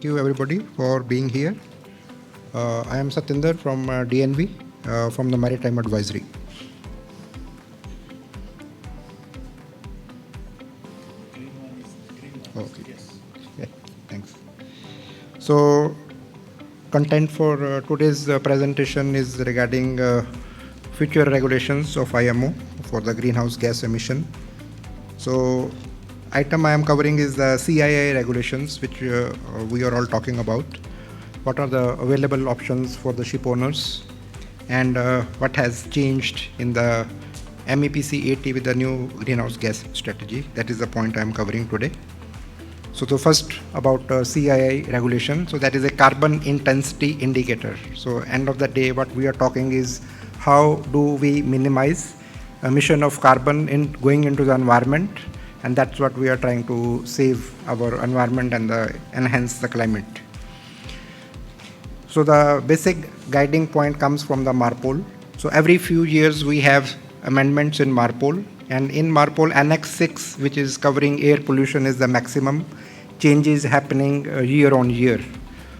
Thank you everybody for being here. I am Satinder from DNV, from the Maritime Advisory. Okay. Yes. Yeah, thanks. So, content for today's presentation is regarding future regulations of IMO for the greenhouse gas emission. So, item I am covering is the CII regulations, which we are all talking about. What are the available options for the ship owners, and what has changed in the MEPC 80 with the new greenhouse gas strategy. That is the point I am covering today. So the first about CII regulation. So that is a carbon intensity indicator. So end of the day, what we are talking is how do we minimize emission of carbon going into the environment, and that's what we are trying to save our environment and enhance the climate. So the basic guiding point comes from the MARPOL. So every few years we have amendments in MARPOL, and in MARPOL Annex 6, which is covering air pollution, is the maximum changes happening year on year.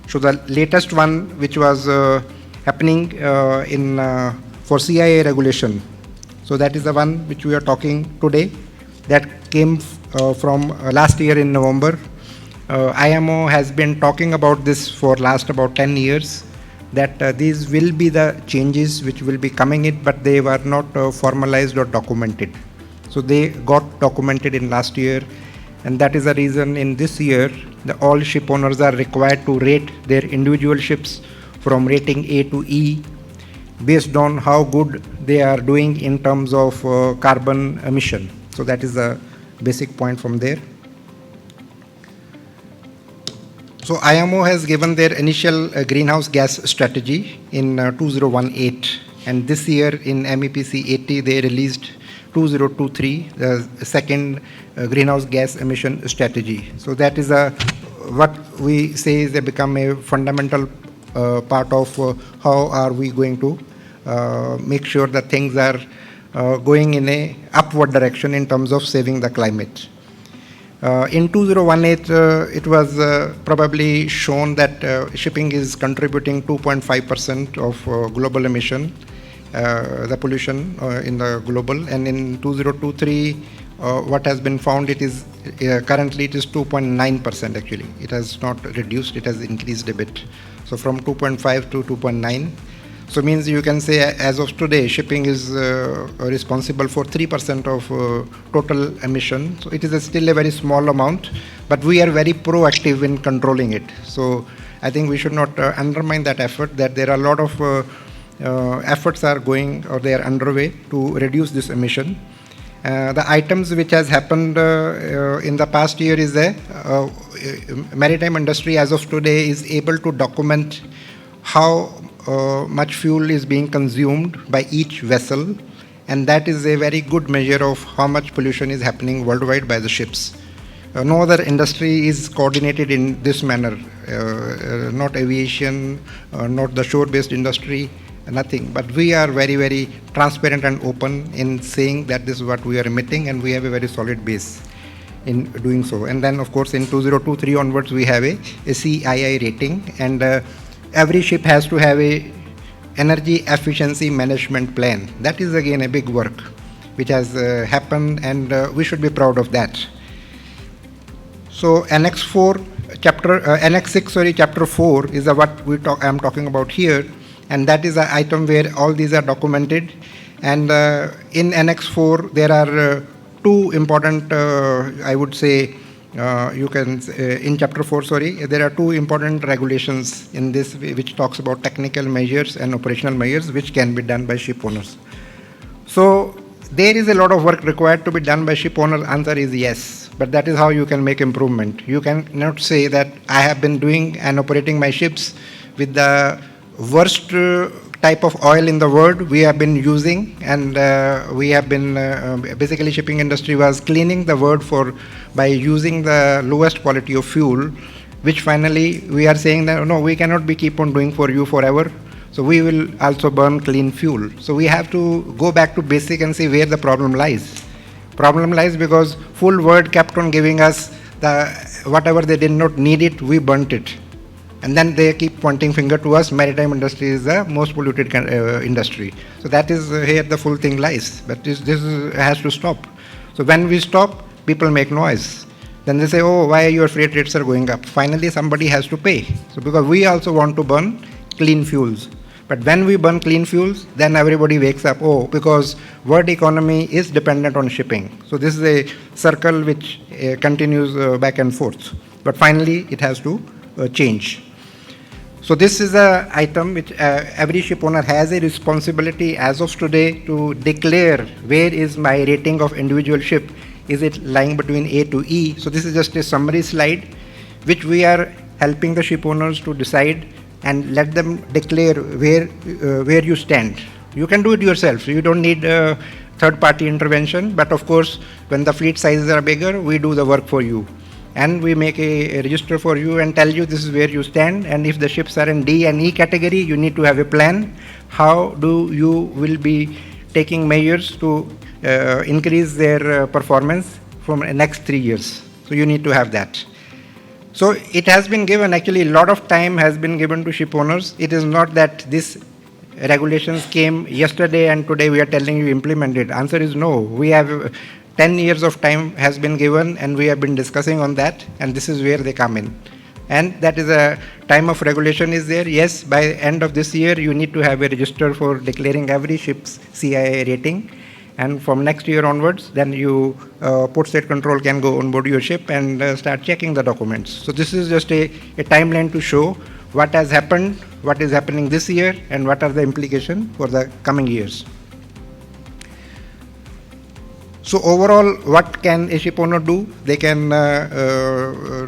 So the latest one, which was happening for CII regulation. So that is the one which we are talking today. That came from last year in November. IMO has been talking about this for last about 10 years, that these will be the changes which will be coming in, but they were not formalized or documented. So they got documented in last year, and that is the reason in this year all ship owners are required to rate their individual ships from rating A to E based on how good they are doing in terms of carbon emission. So that is the basic point from there. So IMO has given their initial greenhouse gas strategy in 2018, and this year in MEPC 80 they released 2023, the second greenhouse gas emission strategy. So that is what we say is they become a fundamental part of how are we going to make sure that things are going in a upward direction in terms of saving the climate. In 2018, it was probably shown that shipping is contributing 2.5% of global emission, the pollution in the global, and in 2023, what has been found, it is currently it is 2.9% actually. It has not reduced, it has increased a bit. So from 2.5 to 2.9. So means you can say as of today, shipping is responsible for 3% of total emission. So it is still a very small amount, but we are very proactive in controlling it. So I think we should not undermine that effort, that there are a lot of efforts are going or they are underway to reduce this emission. The items which has happened in the past year is that maritime industry as of today is able to document how much fuel is being consumed by each vessel, and that is a very good measure of how much pollution is happening worldwide by the ships. No other industry is coordinated in this manner, not aviation, not the shore-based industry, nothing. But we are very, very transparent and open in saying that this is what we are emitting, and we have a very solid base in doing so. And then, of course, in 2023 onwards, we have a CII rating, and every ship has to have a energy efficiency management plan. That is again a big work which has happened, and we should be proud of that. So Annex 6, Chapter 4 is what I am talking about here, and that is an item where all these are documented. And in Annex 4 there are two important, I would say, in Chapter 4, there are two important regulations in this which talks about technical measures and operational measures which can be done by ship owners. So there is a lot of work required to be done by ship owners. Answer is yes, but that is how you can make improvement. You cannot say that I have been doing and operating my ships with the worst type of oil in the world we have been using, and we have been basically shipping industry was cleaning the world by using the lowest quality of fuel, which finally we are saying that no, we cannot be keep on doing for you forever. So we will also burn clean fuel. So we have to go back to basic and see where the problem lies. Problem lies because full world kept on giving us whatever they did not need it, we burnt it. And then they keep pointing finger to us, maritime industry is the most polluted industry. So that is here the full thing lies. But this has to stop. So when we stop, people make noise. Then they say, oh, why your freight rates are going up? Finally, somebody has to pay. So because we also want to burn clean fuels. But when we burn clean fuels, then everybody wakes up, oh, because world economy is dependent on shipping. So this is a circle which continues back and forth. But finally, it has to change. So this is an item which every ship owner has a responsibility as of today to declare where is my rating of individual ship. Is it lying between A to E? So this is just a summary slide which we are helping the ship owners to decide and let them declare where you stand. You can do it yourself. You don't need third-party intervention. But of course, when the fleet sizes are bigger, we do the work for you. And we make a register for you and tell you this is where you stand. And if the ships are in D and E category, you need to have a plan. How do you will be taking measures to increase their performance from the next 3 years? So you need to have that. So it has been given, actually a lot of time has been given to ship owners. It is not that this regulations came yesterday and today we are telling you implement it. Answer is no. We have 10 years of time has been given and we have been discussing on that, and this is where they come in. And that is a time of regulation is there. Yes, by the end of this year, you need to have a register for declaring every ship's CII rating. And from next year onwards, then you, Port State Control can go on board your ship and start checking the documents. So this is just a timeline to show what has happened, what is happening this year, and what are the implications for the coming years. So overall, what can a ship owner do? They can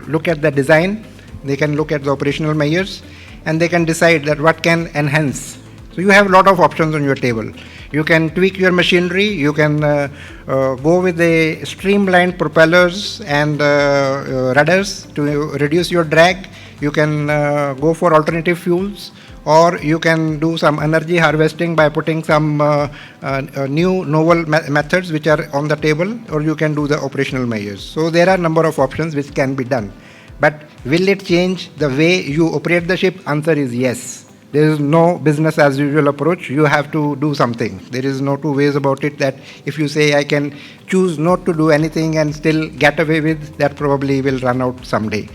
look at the design, they can look at the operational measures, and they can decide that what can enhance. So you have a lot of options on your table. You can tweak your machinery, you can go with the streamlined propellers and rudders to reduce your drag. You can go for alternative fuels, or you can do some energy harvesting by putting some new novel methods which are on the table, or you can do the operational measures. So there are a number of options which can be done. But will it change the way you operate the ship? Answer is yes. There is no business as usual approach. You have to do something. There is no two ways about it, that if you say I can choose not to do anything and still get away with, that probably will run out someday.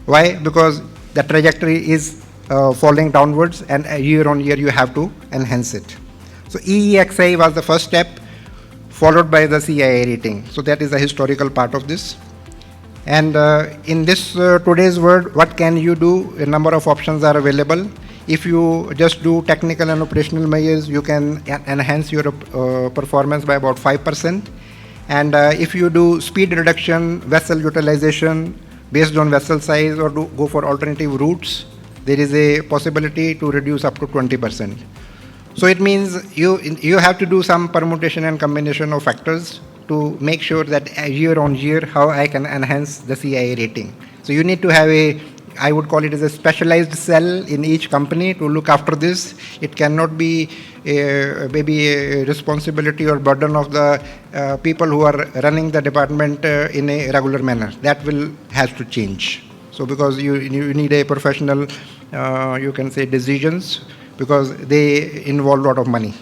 Why? Because the trajectory is falling downwards, and year on year you have to enhance it. So EEXI was the first step, followed by the CII rating. So that is the historical part of this. And in this today's world, what can you do? A number of options are available. If you just do technical and operational measures, you can enhance your performance by about 5%. And if you do speed reduction, vessel utilization based on vessel size, or go for alternative routes, there is a possibility to reduce up to 20%. So it means you have to do some permutation and combination of factors to make sure that year on year how I can enhance the CII rating. So you need to have I would call it as a specialized cell in each company to look after this. It cannot be maybe a responsibility or burden of the people who are running the department in a regular manner. That has to change. So because you need a professional, you can say, decisions, because they involve a lot of money.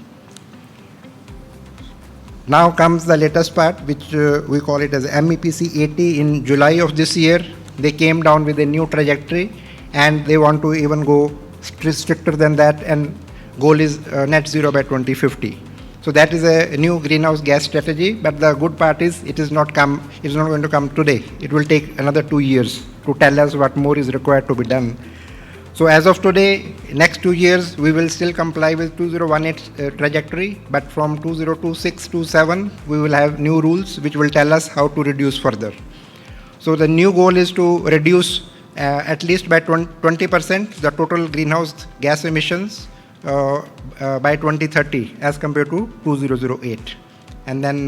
Now comes the latest part, which we call it as MEPC 80 in July of this year. They came down with a new trajectory, and they want to even go stricter than that, and goal is net zero by 2050. So that is a new greenhouse gas strategy, but the good part is it's not going to come today. It will take another 2 years to tell us what more is required to be done. So as of today, next 2 years, we will still comply with 2018 trajectory, but from 2026-27, we will have new rules which will tell us how to reduce further. So the new goal is to reduce at least by 20% the total greenhouse gas emissions by 2030 as compared to 2008, and then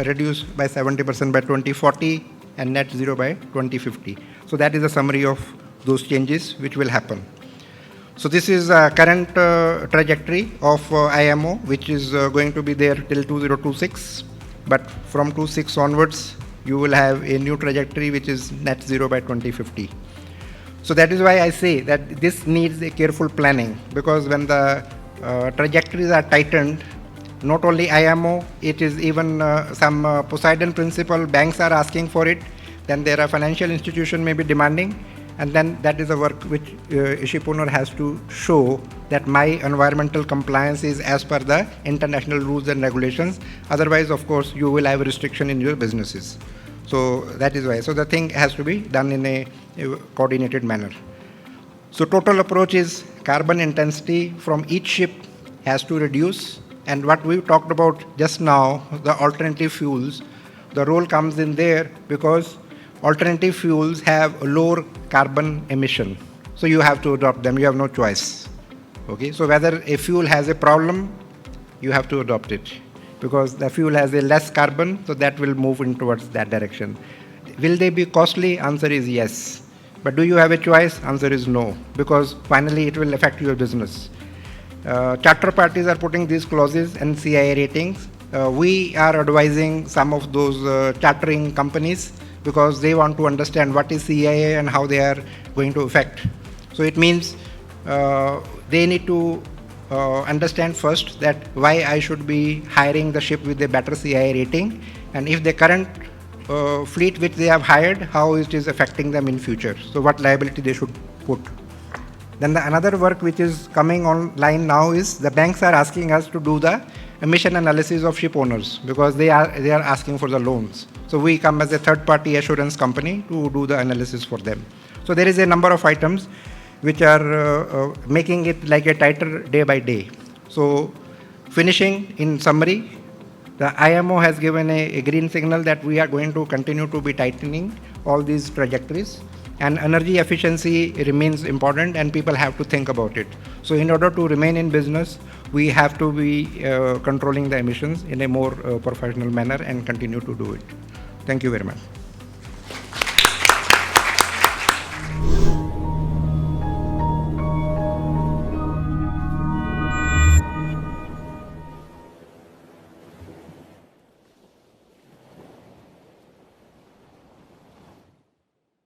reduce by 70% by 2040 and net zero by 2050. So that is a summary of those changes which will happen. So this is current trajectory of IMO, which is going to be there till 2026, but from 26 onwards, you will have a new trajectory which is net zero by 2050. So that is why I say that this needs a careful planning, because when the trajectories are tightened, not only IMO, it is even some Poseidon principle, banks are asking for it, then there are financial institutions may be demanding, and then that is a work which a ship owner has to show that my environmental compliance is as per the international rules and regulations. Otherwise, of course, you will have a restriction in your businesses. So that is why. So the thing has to be done in a coordinated manner. So total approach is carbon intensity from each ship has to reduce. And what we talked about just now, the alternative fuels, the role comes in there because alternative fuels have a lower carbon emission. So you have to adopt them, you have no choice. Okay, so whether a fuel has a problem, you have to adopt it, because the fuel has a less carbon, so that will move in towards that direction. Will they be costly? Answer is yes. But do you have a choice? Answer is no, because finally it will affect your business. Charter parties are putting these clauses and CII ratings. We are advising some of those chartering companies because they want to understand what is CII and how they are going to affect. So it means they need to understand first that why I should be hiring the ship with a better CII rating, and if the current fleet which they have hired, how it is affecting them in future. So what liability they should put. Then another work which is coming online now is the banks are asking us to do the emission analysis of ship owners, because they are asking for the loans. So we come as a third-party assurance company to do the analysis for them. So there is a number of items which are making it like a tighter day by day. So finishing in summary, the IMO has given a green signal that we are going to continue to be tightening all these trajectories, and energy efficiency remains important and people have to think about it. So in order to remain in business, we have to be controlling the emissions in a more professional manner and continue to do it. Thank you very much.